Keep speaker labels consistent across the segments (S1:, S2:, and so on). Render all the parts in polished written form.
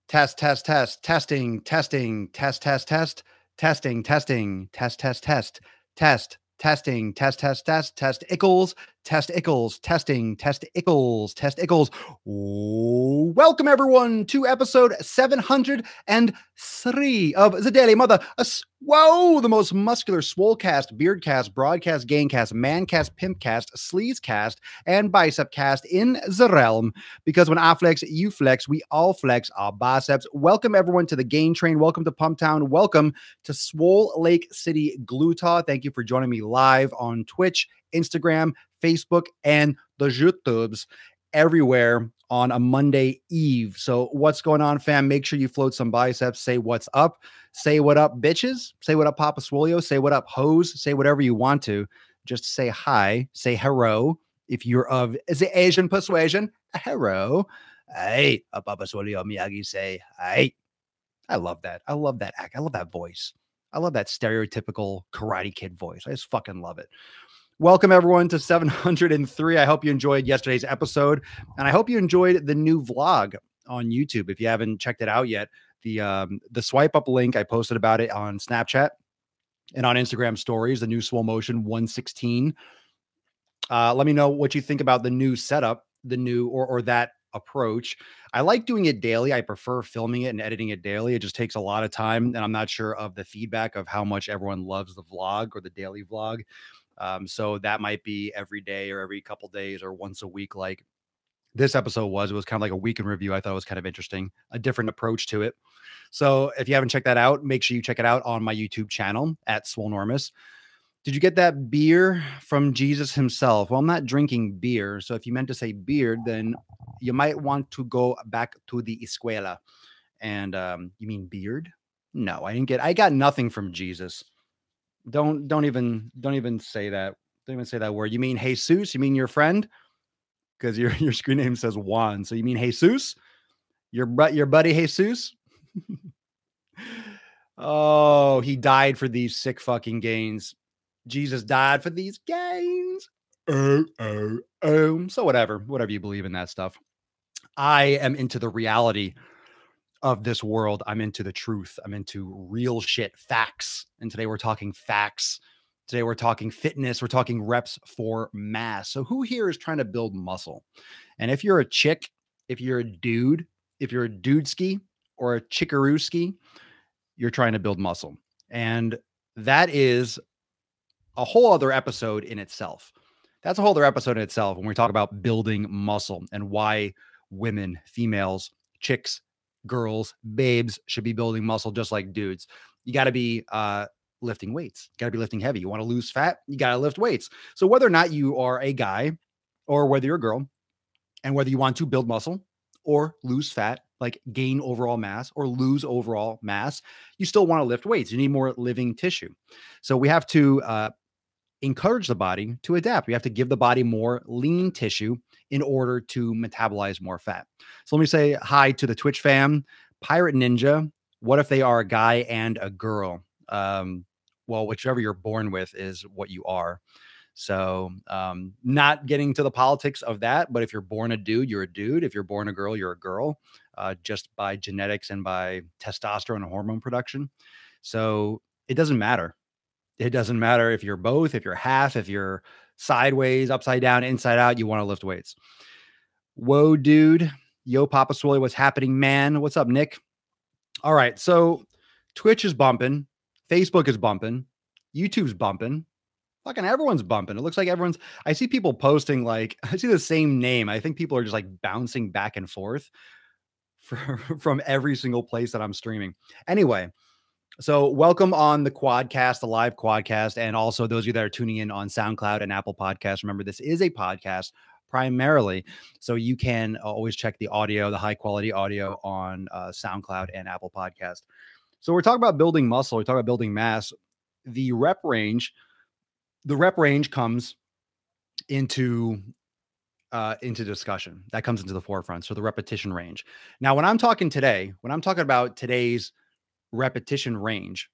S1: Test, test, test, testing, testing, test, test, test, testing, testing, test, test, test, test, testing, test, test, test, test Ickles, testing, test Ickles. Welcome everyone to episode 703 of the Daily Mother. Whoa, the most muscular Swolecast, Beardcast, Broadcast, Gamecast, Mancast, Pimpcast, Sleazecast, and Bicepcast in the realm. Because when I flex, you flex, we all flex our biceps. Welcome everyone to the Gain Train. Welcome to Pumptown. Welcome to Swole Lake City, Glutaw. Thank you for joining me live on Twitch, Instagram, Facebook, and the YouTubes everywhere on a Monday eve. So what's going on, fam? Make sure you float some biceps. Say what's up. Say what up, bitches. Say what up, Papa Swolio. Say what up, hoes. Say whatever you want to. Just say hi. Say hello. If you're of the Asian persuasion, hello. Hey, Papa Swolio Miyagi say hi. I love that. I love that act. I love that voice. I love that stereotypical Karate Kid voice. I just fucking love it. Welcome everyone to 703. I hope you enjoyed yesterday's episode, and I hope you enjoyed the new vlog on YouTube. If you haven't checked it out yet, the swipe up link, I posted about it on Snapchat and on Instagram stories, the new Swole Motion 116. Let me know what you think about the new setup, the new or that approach. I like doing it daily. I prefer filming it and editing it daily. It just takes a lot of time, and I'm not sure of the feedback of how much everyone loves the vlog or the daily vlog. So that might be every day or every couple days or once a week, like this episode was. It was kind of like a week in review. I thought it was kind of interesting, a different approach to it. So if you haven't checked that out, make sure you check it out on my YouTube channel at Swolenormous. Did you get that beer from Jesus himself? Well, I'm not drinking beer. So if you meant to say beard, then you might want to go back to the escuela. And you mean beard? No, I got nothing from Jesus. Don't even say that. Don't even say that word. You mean Jesus? You mean your friend? Because your screen name says Juan. So you mean Jesus? Your buddy Jesus? Oh, he died for these sick fucking gains. Jesus died for these gains. So whatever you believe in that stuff. I am into the reality of this world. I'm into the truth. I'm into real shit, facts. And today we're talking facts. Today we're talking fitness. We're talking reps for mass. So who here is trying to build muscle? And if you're a chick, if you're a dude, if you're a dudeski or a chickarooski, you're trying to build muscle. And that is a whole other episode in itself. That's a whole other episode in itself when we talk about building muscle and why women, females, chicks, girls, babes should be building muscle just like dudes. You got to be lifting weights. You got to be lifting heavy. You want to lose fat? You got to lift weights. So whether or not you are a guy or whether you're a girl and whether you want to build muscle or lose fat, like gain overall mass or lose overall mass, you still want to lift weights. You need more living tissue. So we have to encourage the body to adapt. We have to give the body more lean tissue in order to metabolize more fat. So let me say hi to the Twitch fam, Pirate Ninja. What if they are a guy and a girl? Well, whichever you're born with is what you are. So not getting to the politics of that, but if you're born a dude, you're a dude. If you're born a girl, you're a girl, just by genetics and by testosterone and hormone production. So it doesn't matter. It doesn't matter if you're both, if you're half, if you're sideways, upside down, inside out, you want to lift weights. Whoa, dude. Yo, Papa Swoley, what's happening, man? What's up, Nick? All right. So Twitch is bumping. Facebook is bumping. YouTube's bumping. Fucking everyone's bumping. It looks like I see people posting like, I see the same name. I think people are just like bouncing back and forth from every single place that I'm streaming. Anyway, so welcome on the Quadcast, the live Quadcast, and also those of you that are tuning in on SoundCloud and Apple Podcasts. Remember, this is a podcast primarily, so you can always check the audio, the high quality audio on SoundCloud and Apple Podcast. So we're talking about building muscle. We're talking about building mass. The rep range comes into discussion. That comes into the forefront. So the repetition range. Now, when I'm talking about today's repetition range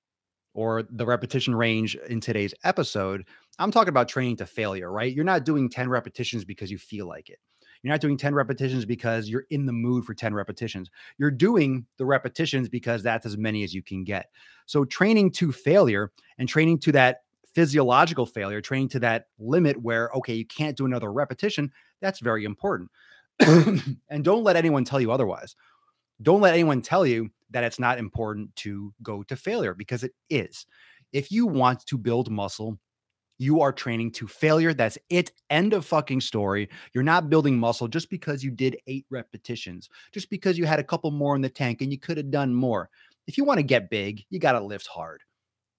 S1: or the repetition range in today's episode, I'm talking about training to failure, right? You're not doing 10 repetitions because you feel like it. You're not doing 10 repetitions because you're in the mood for 10 repetitions. You're doing the repetitions because that's as many as you can get. So training to failure and training to that physiological failure, training to that limit where, okay, you can't do another repetition, that's very important. And don't let anyone tell you otherwise. Don't let anyone tell you that it's not important to go to failure, because it is. If you want to build muscle, you are training to failure. That's it. End of fucking story. You're not building muscle just because you did 8 repetitions, just because you had a couple more in the tank and you could have done more. If you want to get big, you got to lift hard.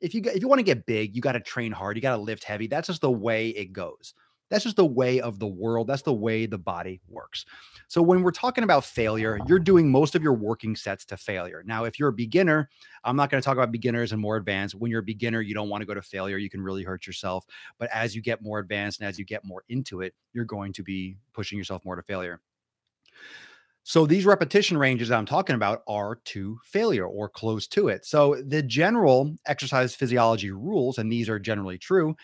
S1: If you want to get big, you got to train hard. You got to lift heavy. That's just the way it goes. That's just the way of the world. That's the way the body works. So when we're talking about failure, you're doing most of your working sets to failure. Now, if you're a beginner, I'm not going to talk about beginners and more advanced. When you're a beginner, you don't want to go to failure. You can really hurt yourself. But as you get more advanced and as you get more into it, you're going to be pushing yourself more to failure. So these repetition ranges that I'm talking about are to failure or close to it. So the general exercise physiology rules, and these are generally true,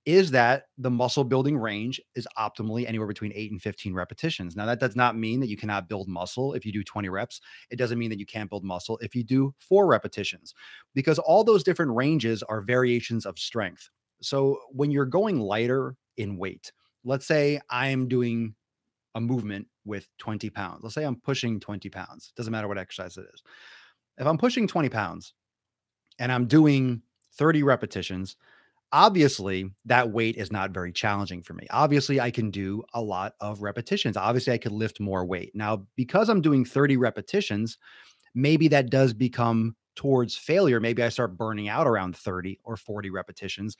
S1: is that the muscle building range is optimally anywhere between 8 and 15 repetitions. Now, that does not mean that you cannot build muscle if you do 20 reps. It doesn't mean that you can't build muscle if you do 4 repetitions, because all those different ranges are variations of strength. So when you're going lighter in weight, let's say I'm doing a movement with 20 pounds. Let's say I'm pushing 20 pounds. Doesn't matter what exercise it is. If I'm pushing 20 pounds and I'm doing 30 repetitions, obviously that weight is not very challenging for me. Obviously, I can do a lot of repetitions. Obviously, I could lift more weight. Now, because I'm doing 30 repetitions, maybe that does become towards failure. Maybe I start burning out around 30 or 40 repetitions.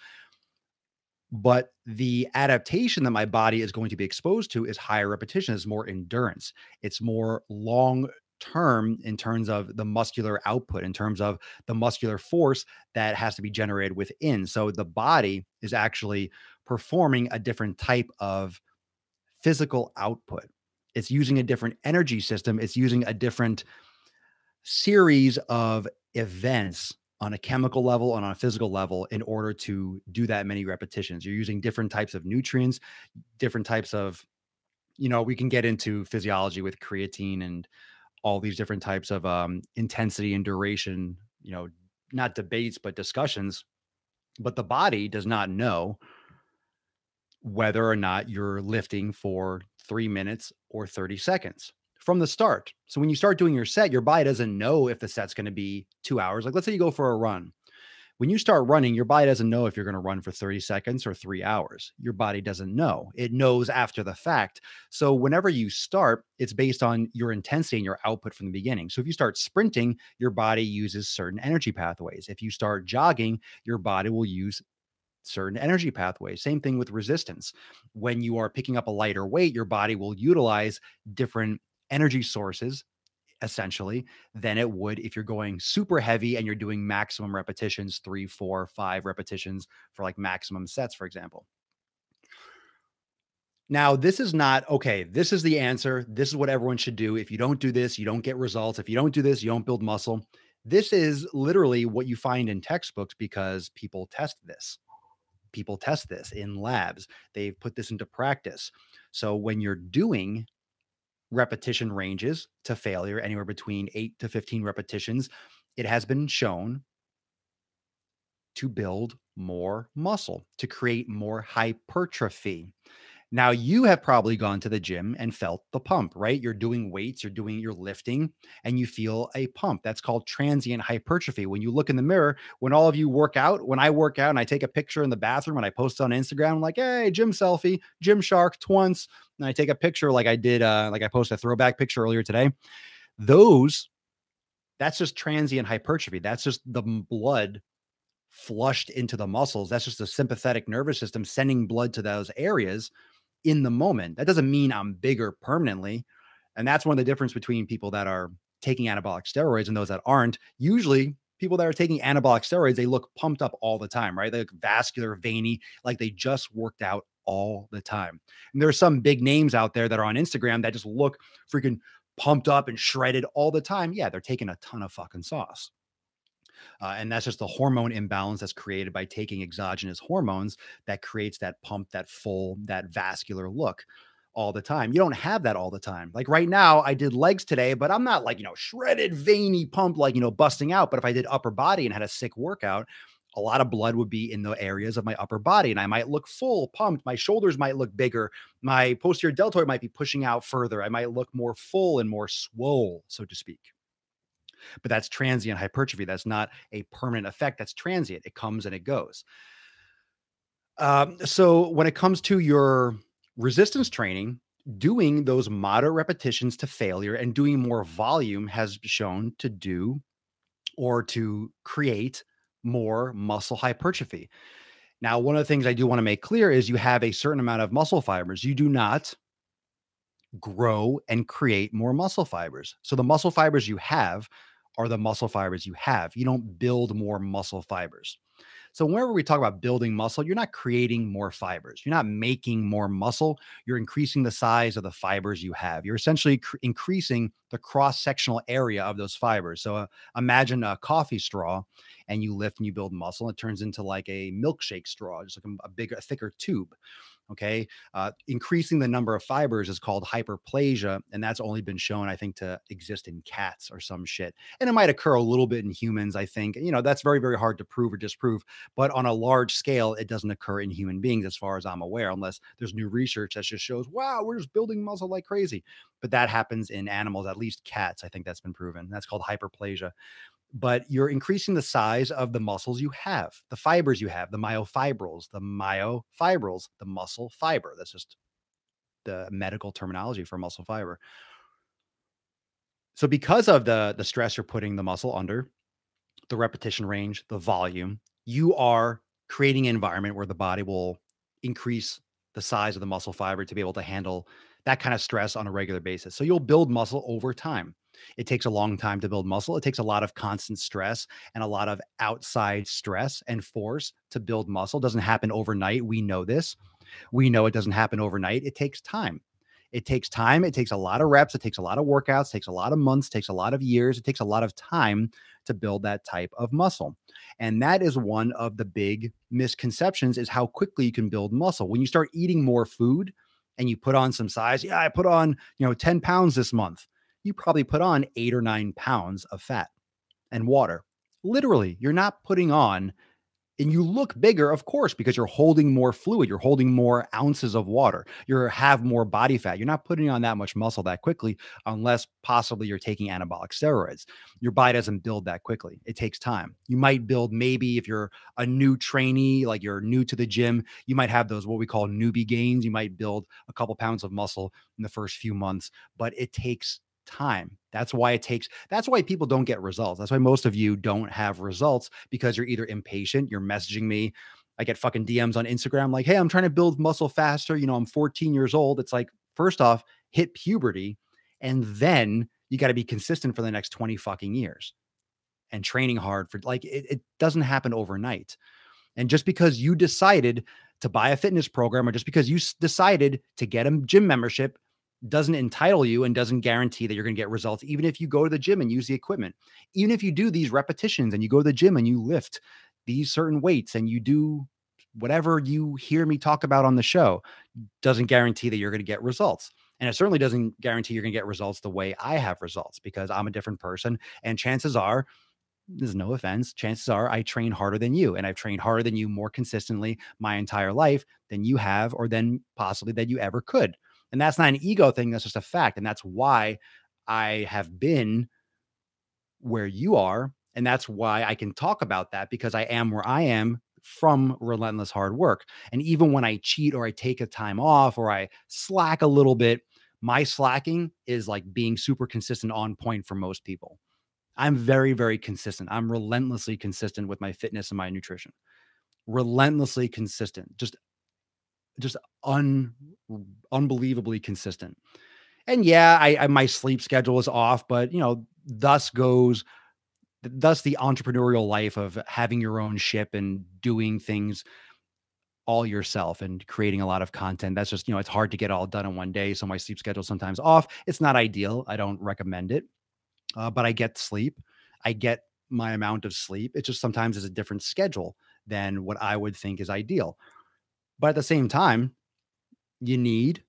S1: But the adaptation that my body is going to be exposed to is higher repetition, is more endurance. It's more long term in terms of the muscular output, in terms of the muscular force that has to be generated within. So the body is actually performing a different type of physical output. It's using a different energy system. It's using a different series of events on a chemical level and on a physical level in order to do that many repetitions. You're using different types of nutrients, different types of, we can get into physiology with creatine and all these different types of intensity and duration, not debates, but discussions. But the body does not know whether or not you're lifting for 3 minutes or 30 seconds from the start. So when you start doing your set, your body doesn't know if the set's going to be 2 hours. Like, let's say you go for a run. When you start running, your body doesn't know if you're going to run for 30 seconds or 3 hours. Your body doesn't know. It knows after the fact. So whenever you start, it's based on your intensity and your output from the beginning. So if you start sprinting, your body uses certain energy pathways. If you start jogging, your body will use certain energy pathways. Same thing with resistance. When you are picking up a lighter weight, your body will utilize different energy sources essentially than it would if you're going super heavy and you're doing maximum repetitions, 3, 4, 5 repetitions for like maximum sets, for example. Now, this is not okay. This is the answer. This is what everyone should do. If you don't do this, you don't get results. If you don't do this, you don't build muscle. This is literally what you find in textbooks because people test this in labs. They've put this into practice. So when you're doing repetition ranges to failure, anywhere between 8 to 15 repetitions, it has been shown to build more muscle, to create more hypertrophy. Now, you have probably gone to the gym and felt the pump, right? You're doing weights, you're lifting, and you feel a pump. That's called transient hypertrophy. When you look in the mirror, when all of you work out, when I work out and I take a picture in the bathroom and I post it on Instagram, I'm like, hey, gym selfie, gym shark, once. And I take a picture like I did, like I posted a throwback picture earlier today. Those, that's just transient hypertrophy. That's just the blood flushed into the muscles. That's just the sympathetic nervous system sending blood to those areas in the moment. That doesn't mean I'm bigger permanently. And that's one of the difference between people that are taking anabolic steroids and those that aren't. Usually people that are taking anabolic steroids, they look pumped up all the time, right? They look vascular, veiny, like they just worked out all the time. And there are some big names out there that are on Instagram that just look freaking pumped up and shredded all the time. Yeah, they're taking a ton of fucking sauce. And that's just the hormone imbalance that's created by taking exogenous hormones that creates that pump, that full, that vascular look. all the time. You don't have that all the time. Like right now, I did legs today, but I'm not like, shredded, veiny, pumped, like, busting out. But if I did upper body and had a sick workout, a lot of blood would be in the areas of my upper body and I might look full, pumped. My shoulders might look bigger. My posterior deltoid might be pushing out further. I might look more full and more swole, so to speak. But that's transient hypertrophy. That's not a permanent effect. That's transient. It comes and it goes. So when it comes to your resistance training, doing those moderate repetitions to failure and doing more volume has shown to do or to create more muscle hypertrophy. Now, one of the things I do want to make clear is you have a certain amount of muscle fibers. You do not grow and create more muscle fibers. So the muscle fibers you have are the muscle fibers you have. You don't build more muscle fibers. So whenever we talk about building muscle, you're not creating more fibers. You're not making more muscle. You're increasing the size of the fibers you have. You're essentially increasing the cross-sectional area of those fibers. So imagine a coffee straw and you lift and you build muscle. It turns into like a milkshake straw, just like a bigger, thicker tube. Okay. Increasing the number of fibers is called hyperplasia. And that's only been shown, I think, to exist in cats or some shit. And it might occur a little bit in humans, I think. That's very, very hard to prove or disprove. But on a large scale, it doesn't occur in human beings, as far as I'm aware, unless there's new research that just shows, wow, we're just building muscle like crazy. But that happens in animals, at least cats. I think that's been proven. That's called hyperplasia. But you're increasing the size of the muscles you have, the fibers you have, the myofibrils, the muscle fiber. That's just the medical terminology for muscle fiber. So because of the stress you're putting the muscle under, the repetition range, the volume, you are creating an environment where the body will increase the size of the muscle fiber to be able to handle that kind of stress on a regular basis. So you'll build muscle over time. It takes a long time to build muscle. It takes a lot of constant stress and a lot of outside stress and force to build muscle. It doesn't happen overnight. We know this. We know it doesn't happen overnight. It takes time. It takes time. It takes a lot of reps. It takes a lot of workouts. It takes a lot of months. It takes a lot of years. It takes a lot of time to build that type of muscle. And that is one of the big misconceptions is how quickly you can build muscle. When you start eating more food and you put on some size, yeah, I put on, 10 pounds this month. You probably put on 8 or 9 pounds of fat and water. Literally, you're not putting on and you look bigger, of course, because you're holding more fluid, you're holding more ounces of water, you have more body fat. You're not putting on that much muscle that quickly, unless possibly you're taking anabolic steroids. Your body doesn't build that quickly. It takes time. You might build maybe if you're a new trainee, like you're new to the gym, you might have those what we call newbie gains. You might build a couple pounds of muscle in the first few months, but it takes time. That's why people don't get results. That's why most of you don't have results because you're either impatient, you're messaging me. I get fucking DMs on Instagram like, "Hey, I'm trying to build muscle faster. I'm 14 years old." It's like, first off, hit puberty and then you got to be consistent for the next 20 fucking years and training hard for like it doesn't happen overnight. And just because you decided to buy a fitness program or just because you decided to get a gym membership doesn't entitle you and doesn't guarantee that you're going to get results, even if you go to the gym and use the equipment. Even if you do these repetitions and you go to the gym and you lift these certain weights and you do whatever you hear me talk about on the show, doesn't guarantee that you're going to get results. And it certainly doesn't guarantee you're going to get results the way I have results because I'm a different person. And chances are, there's no offense, chances are I train harder than you and I've trained harder than you more consistently my entire life than you have or than possibly that you ever could. And that's not an ego thing, that's just a fact. And that's why I have been where you are. And that's why I can talk about that because I am where I am from relentless hard work. And even when I cheat or I take a time off or I slack a little bit, my slacking is like being super consistent on point for most people. I'm very, very consistent. I'm relentlessly consistent with my fitness and my nutrition. Relentlessly consistent. Just un unbelievably consistent. And yeah, I my sleep schedule is off, but thus the entrepreneurial life of having your own ship and doing things all yourself and creating a lot of content. That's just, it's hard to get all done in one day. So my sleep schedule is sometimes off. It's not ideal. I don't recommend it. But I get sleep. I get my amount of sleep. It just sometimes is a different schedule than what I would think is ideal. But at the same time, you need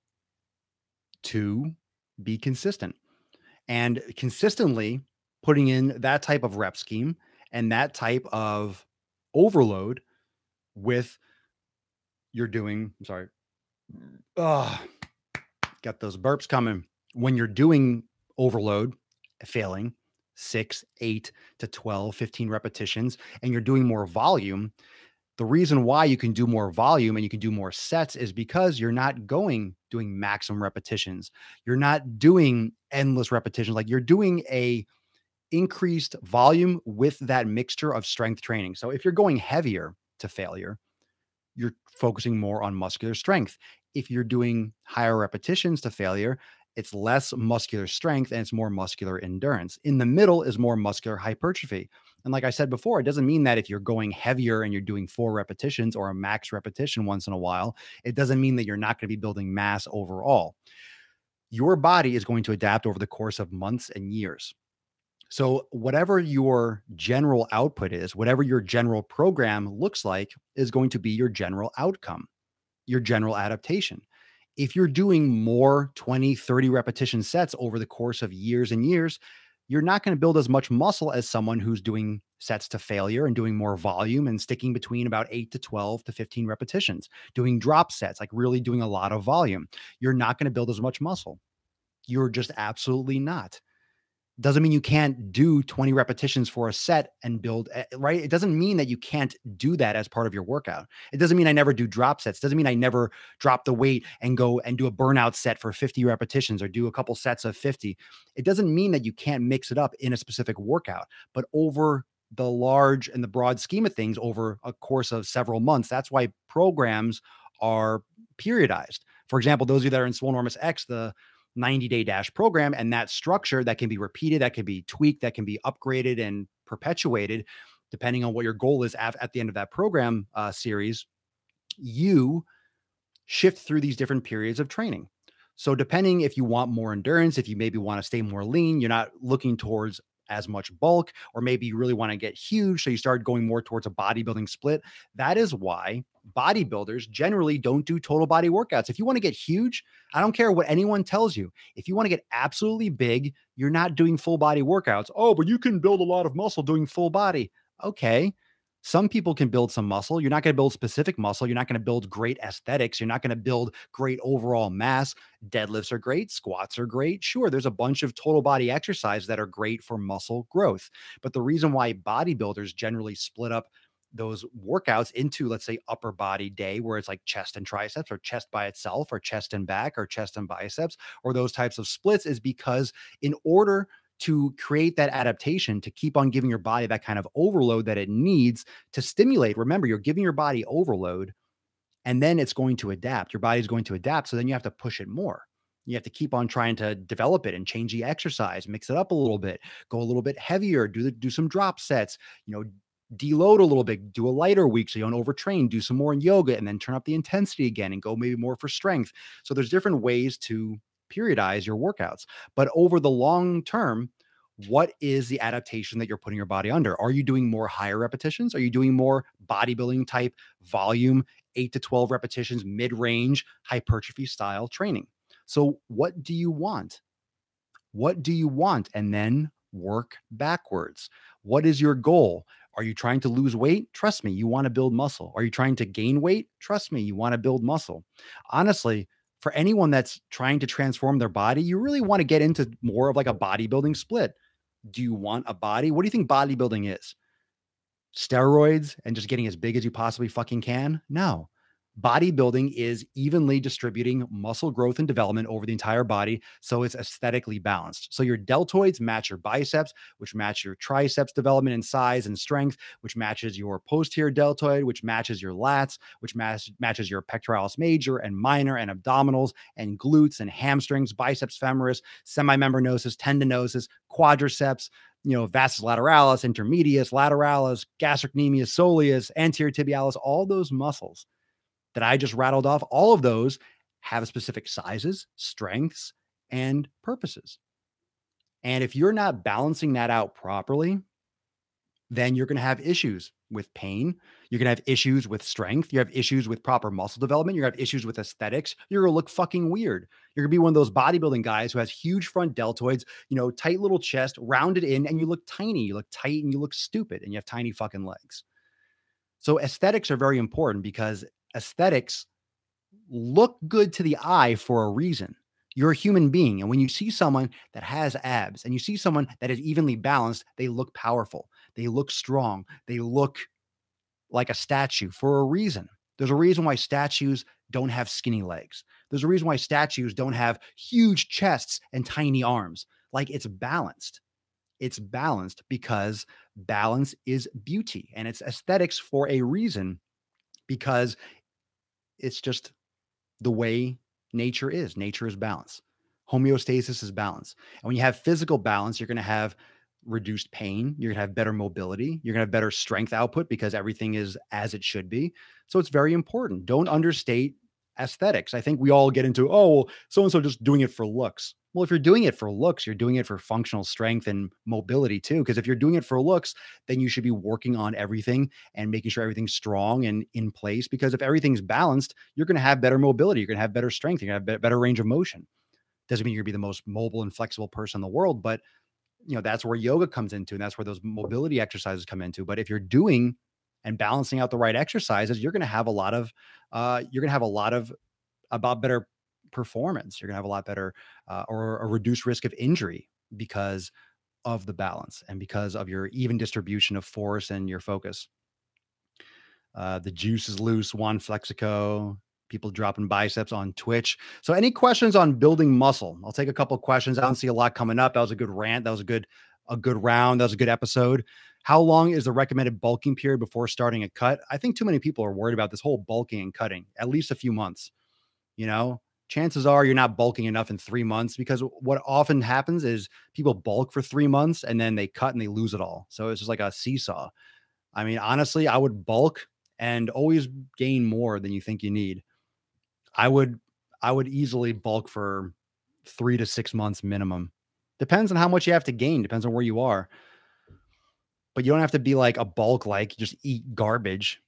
S1: to be consistent. And consistently putting in that type of rep scheme and that type of overload with you're doing, I'm sorry, oh, got those burps coming. When you're doing overload, failing 6, 8 to 12, 15 repetitions, and you're doing more volume, the reason why you can do more volume and you can do more sets is because you're not doing maximum repetitions. You're not doing endless repetitions. Like you're doing a increased volume with that mixture of strength training. So if you're going heavier to failure, you're focusing more on muscular strength. If you're doing higher repetitions to failure, it's less muscular strength and it's more muscular endurance. In the middle is more muscular hypertrophy. And like I said before, it doesn't mean that if you're going heavier and you're doing 4 repetitions or a max repetition once in a while, it doesn't mean that you're not going to be building mass overall. Your body is going to adapt over the course of months and years. So, whatever your general output is, whatever your general program looks like, is going to be your general outcome, your general adaptation. If you're doing more 20, 30 repetition sets over the course of years and years, you're not going to build as much muscle as someone who's doing sets to failure and doing more volume and sticking between about 8 to 12 to 15 repetitions, doing drop sets, like really doing a lot of volume. You're not going to build as much muscle. You're just absolutely not. Doesn't mean you can't do 20 repetitions for a set and build, right? It doesn't mean that you can't do that as part of your workout. It doesn't mean I never do drop sets. It doesn't mean I never drop the weight and go and do a burnout set for 50 repetitions or do a couple sets of 50. It doesn't mean that you can't mix it up in a specific workout, but over the large and the broad scheme of things over a course of several months, that's why programs are periodized. For example, those of you that are in Swolenormous X, the 90-day dash program, and that structure that can be repeated, that can be tweaked, that can be upgraded and perpetuated depending on what your goal is at the end of that program series. You shift through these different periods of training. So depending if you want more endurance, if you maybe want to stay more lean, you're not looking towards as much bulk, or maybe you really want to get huge. So you start going more towards a bodybuilding split. That is why bodybuilders generally don't do total body workouts. If you want to get huge, I don't care what anyone tells you. If you want to get absolutely big, you're not doing full body workouts. Oh, but you can build a lot of muscle doing full body. Okay. Some people can build some muscle. You're not going to build specific muscle. You're not going to build great aesthetics. You're not going to build great overall mass. Deadlifts are great. Squats are great. Sure, there's a bunch of total body exercises that are great for muscle growth. But the reason why bodybuilders generally split up those workouts into, let's say, upper body day, where it's like chest and triceps or chest by itself or chest and back or chest and biceps or those types of splits, is because in order to create that adaptation, to keep on giving your body that kind of overload that it needs to stimulate. Remember, you're giving your body overload and then it's going to adapt. Your body's going to adapt. So then you have to push it more. You have to keep on trying to develop it and change the exercise, mix it up a little bit, go a little bit heavier, do some drop sets, deload a little bit, do a lighter week so you don't overtrain, do some more in yoga, and then turn up the intensity again and go maybe more for strength. So there's different ways to periodize your workouts. But over the long term, what is the adaptation that you're putting your body under? Are you doing more higher repetitions? Are you doing more bodybuilding type volume, 8 to 12 repetitions, mid range hypertrophy style training? So, what do you want? What do you want? And then work backwards. What is your goal? Are you trying to lose weight? Trust me, you want to build muscle. Are you trying to gain weight? Trust me, you want to build muscle. Honestly, for anyone that's trying to transform their body, you really want to get into more of like a bodybuilding split. Do you want a body? What do you think bodybuilding is? Steroids and just getting as big as you possibly fucking can? No. Bodybuilding is evenly distributing muscle growth and development over the entire body, so it's aesthetically balanced. So your deltoids match your biceps, which match your triceps development in size and strength, which matches your posterior deltoid, which matches your lats, which matches your pectoralis major and minor and abdominals and glutes and hamstrings, biceps femoris, semimembranosus, tendinosus, quadriceps, vastus lateralis, intermedius, lateralis, gastrocnemius, soleus, anterior tibialis, all those muscles that I just rattled off, all of those have specific sizes, strengths, and purposes. And if you're not balancing that out properly, then you're going to have issues with pain. You're going to have issues with strength. You have issues with proper muscle development. You're going to have issues with aesthetics. You're going to look fucking weird. You're going to be one of those bodybuilding guys who has huge front deltoids, tight little chest, rounded in, and you look tiny. You look tight and you look stupid and you have tiny fucking legs. So aesthetics are very important because aesthetics look good to the eye for a reason. You're a human being. And when you see someone that has abs and you see someone that is evenly balanced, they look powerful. They look strong. They look like a statue for a reason. There's a reason why statues don't have skinny legs. There's a reason why statues don't have huge chests and tiny arms. Like it's balanced. It's balanced because balance is beauty and it's aesthetics for a reason because it's just the way nature is. Nature is balance. Homeostasis is balance. And when you have physical balance, you're going to have reduced pain. You're going to have better mobility. You're going to have better strength output because everything is as it should be. So it's very important. Don't understate aesthetics. I think we all get into, oh, well, so-and-so just doing it for looks. Well, if you're doing it for looks, you're doing it for functional strength and mobility too. Because if you're doing it for looks, then you should be working on everything and making sure everything's strong and in place. Because if everything's balanced, you're going to have better mobility. You're going to have better strength. You're going to have better range of motion. Doesn't mean you're going to be the most mobile and flexible person in the world, but that's where yoga comes into, and that's where those mobility exercises come into. But if you're doing and balancing out the right exercises, you're going to have a lot of, about better performance. You're going to have a lot better or a reduced risk of injury because of the balance and because of your even distribution of force and your focus. The juice is loose. Juan Flexico, people dropping biceps on Twitch. So any questions on building muscle? I'll take a couple of questions. I don't see a lot coming up. That was a good rant. That was a good round. That was a good episode. How long is the recommended bulking period before starting a cut? I think too many people are worried about this whole bulking and cutting. At least a few months. Chances are you're not bulking enough in 3 months because what often happens is people bulk for 3 months and then they cut and they lose it all. So it's just like a seesaw. I mean, honestly, I would bulk and always gain more than you think you need. I would easily bulk for 3 to 6 months minimum. Depends on how much you have to gain, depends on where you are. But you don't have to be like a bulk, like just eat garbage.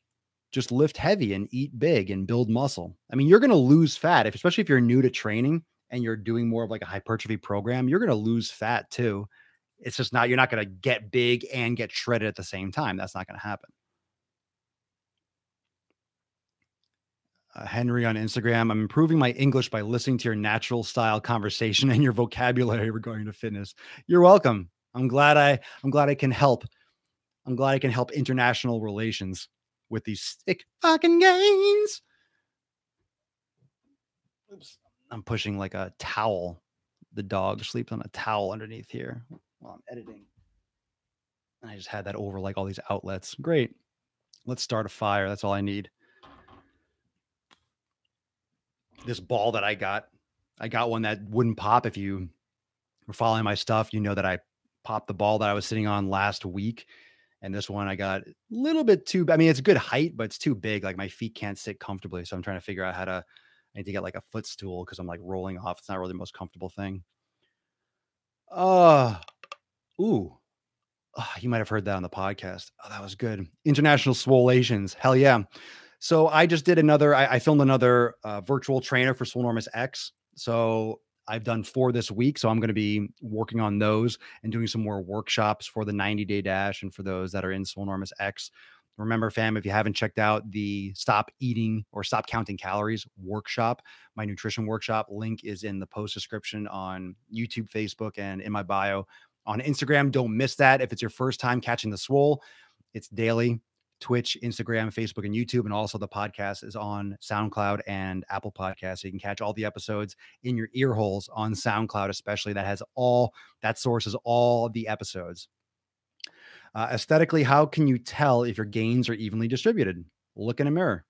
S1: Just lift heavy and eat big and build muscle. I mean, you're going to lose fat, especially if you're new to training and you're doing more of like a hypertrophy program, you're going to lose fat too. It's just not, you're not going to get big and get shredded at the same time. That's not going to happen. Henry on Instagram. I'm improving my English by listening to your natural style conversation and your vocabulary regarding to fitness. You're welcome. I'm glad I can help. I'm glad I can help international relations with these sick fucking gains. Oops. I'm pushing like a towel. The dog sleeps on a towel underneath here while I'm editing. And I just had that over like all these outlets. Great. Let's start a fire. That's all I need. This ball that I got one that wouldn't pop. If you were following my stuff, you know that I popped the ball that I was sitting on last week. And this one I got a little bit too, I mean, it's a good height, but it's too big. Like my feet can't sit comfortably. So I'm trying to figure out I need to get like a footstool because I'm like rolling off. It's not really the most comfortable thing. Ooh. You might have heard that on the podcast. Oh, that was good. International Swolations. Hell yeah. So I just did I filmed another virtual trainer for Swolenormous X. So I've done 4 this week. So I'm going to be working on those and doing some more workshops for the 90-day dash and for those that are in Swolenormous X. Remember, fam, if you haven't checked out the Stop Eating or Stop Counting Calories workshop, my nutrition workshop, link is in the post description on YouTube, Facebook, and in my bio on Instagram. Don't miss that. If it's your first time catching the Swole, it's daily. Twitch, Instagram, Facebook, and YouTube. And also the podcast is on SoundCloud and Apple Podcasts. So you can catch all the episodes in your ear holes on SoundCloud, especially. That sources all the episodes. Aesthetically, how can you tell if your gains are evenly distributed? Look in a mirror.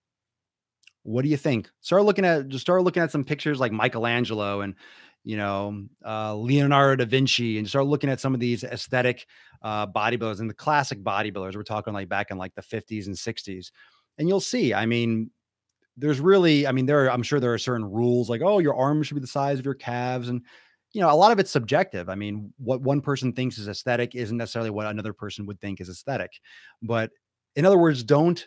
S1: What do you think? Start looking at some pictures like Michelangelo and, Leonardo da Vinci, and start looking at some of these aesthetic bodybuilders and the classic bodybuilders. We're talking like back in like the 50s and 60s. And you'll see, I mean, I'm sure there are certain rules like, oh, your arms should be the size of your calves. And, a lot of it's subjective. I mean, what one person thinks is aesthetic isn't necessarily what another person would think is aesthetic. But in other words, don't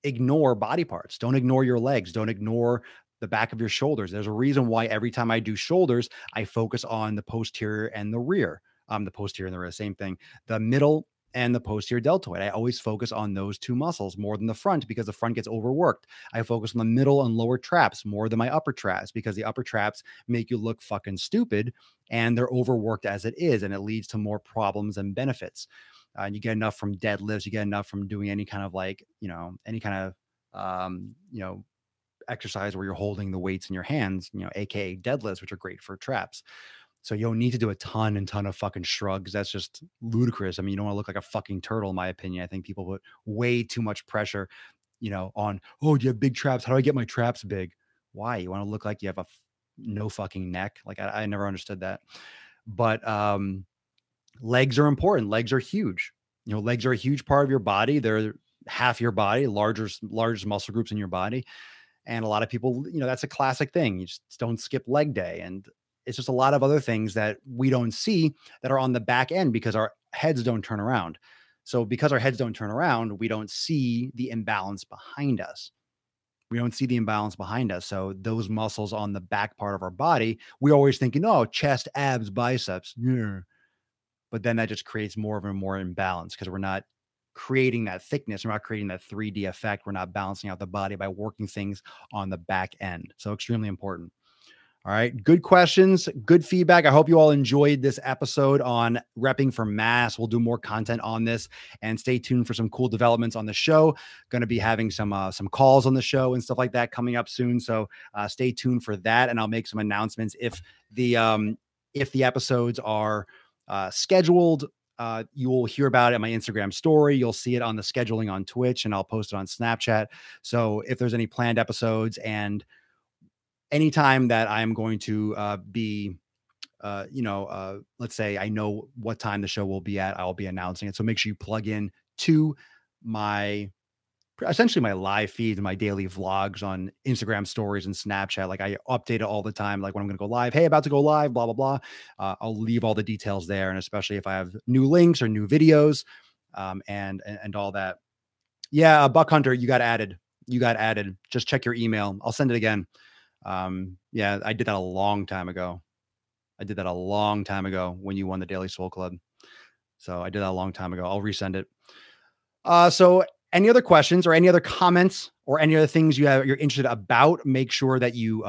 S1: ignore body parts. Don't ignore your legs. Don't ignore the back of your shoulders. There's a reason why every time I do shoulders, I focus on the posterior and the rear. The posterior and the rear, same thing. The middle and the posterior deltoid. I always focus on those two muscles more than the front because the front gets overworked. I focus on the middle and lower traps more than my upper traps because the upper traps make you look fucking stupid and they're overworked as it is, and it leads to more problems and benefits. And you get enough from deadlifts, you get enough from doing any kind of like, any kind of, exercise where you're holding the weights in your hands, AKA deadlifts, which are great for traps. So you don't need to do a ton and ton of fucking shrugs. That's just ludicrous. I mean, you don't want to look like a fucking turtle, in my opinion. I think people put way too much pressure, on, oh, do you have big traps? How do I get my traps big? Why? You want to look like you have no fucking neck? Like I never understood that. But legs are important. Legs are huge. Legs are a huge part of your body. They're half your body, largest muscle groups in your body. And a lot of people, that's a classic thing. You just don't skip leg day. And it's just a lot of other things that we don't see that are on the back end because our heads don't turn around. So because our heads don't turn around, we don't see the imbalance behind us. We don't see the imbalance behind us. So those muscles on the back part of our body, we always thinking, oh, chest, abs, biceps. Yeah. But then that just creates more of a more imbalance because we're not creating that thickness. We're not creating that 3D effect. We're not balancing out the body by working things on the back end. So extremely important. All right. Good questions. Good feedback. I hope you all enjoyed this episode on repping for mass. We'll do more content on this and stay tuned for some cool developments on the show. Going to be having some calls on the show and stuff like that coming up soon. So stay tuned for that. And I'll make some announcements if the episodes are scheduled. You will hear about it on my Instagram story. You'll see it on the scheduling on Twitch, and I'll post it on Snapchat. So if there's any planned episodes and anytime that I'm going to be, let's say I know what time the show will be at, I'll be announcing it. So make sure you plug in to my essentially my live feed and my daily vlogs on Instagram stories and Snapchat. Like I update it all the time, like when I'm going to go live, hey, about to go live, blah, blah, blah. I'll leave all the details there. And especially if I have new links or new videos and all that. Yeah. Buck Hunter, you got added. Just check your email. I'll send it again. Yeah, I did that a long time ago. When you won the Daily Swole Club. So I did that a long time ago. I'll resend it. So any other questions or any other comments or any other things you're interested about, make sure that you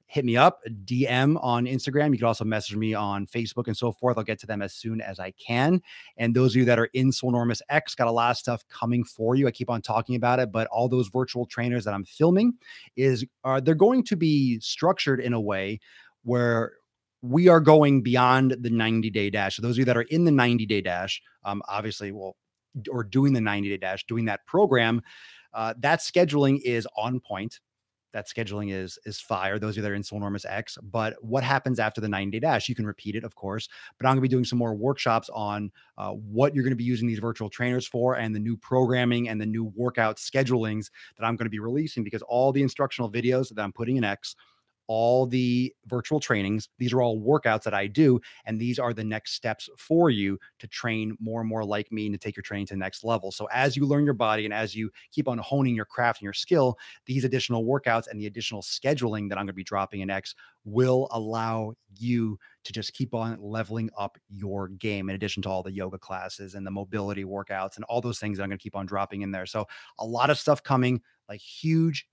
S1: hit me up, DM on Instagram. You can also message me on Facebook and so forth. I'll get to them as soon as I can. And those of you that are in Swolenormous X, got a lot of stuff coming for you. I keep on talking about it, but all those virtual trainers that I'm filming they're going to be structured in a way where we are going beyond the 90-day dash. So those of you that are in the 90-day dash, obviously, or doing the 90-day dash, doing that program, that scheduling is on point. That scheduling is fire. Those of you that are in Swolenormous X. But what happens after the 90-day dash? You can repeat it, of course. But I'm going to be doing some more workshops on what you're going to be using these virtual trainers for, and the new programming and the new workout schedulings that I'm going to be releasing, because all the instructional videos that I'm putting in X, all the virtual trainings, these are all workouts that I do. And these are the next steps for you to train more and more like me and to take your training to the next level. So as you learn your body and as you keep on honing your craft and your skill, these additional workouts and the additional scheduling that I'm going to be dropping in X will allow you to just keep on leveling up your game, in addition to all the yoga classes and the mobility workouts and all those things that I'm going to keep on dropping in there. So a lot of stuff coming, like huge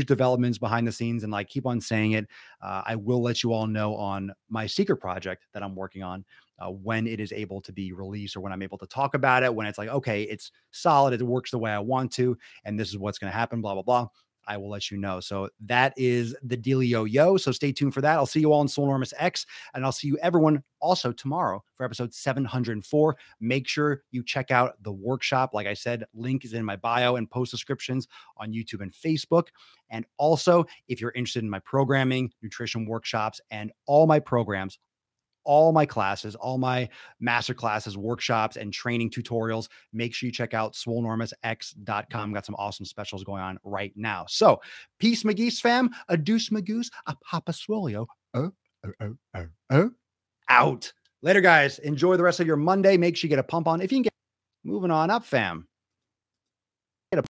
S1: developments behind the scenes. And like, keep on saying it. I will let you all know on my secret project that I'm working on when it is able to be released, or when I'm able to talk about it, when it's like, okay, it's solid, it works the way I want to, and this is what's going to happen, blah, blah, blah. I will let you know. So that is the dealio yo. So stay tuned for that. I'll see you all in Swolenormous X, and I'll see you everyone also tomorrow for episode 704. Make sure you check out the workshop. Like I said, link is in my bio and post descriptions on YouTube and Facebook. And also, if you're interested in my programming, nutrition workshops, and all my programs, all my classes, all my master classes, workshops, and training tutorials, make sure you check out swolenormousx.com. Got some awesome specials going on right now. So peace, McGee's fam. A deuce, Magoose, a Papa Swolio. Out. Later, guys. Enjoy the rest of your Monday. Make sure you get a pump on. If you can get moving on up, fam.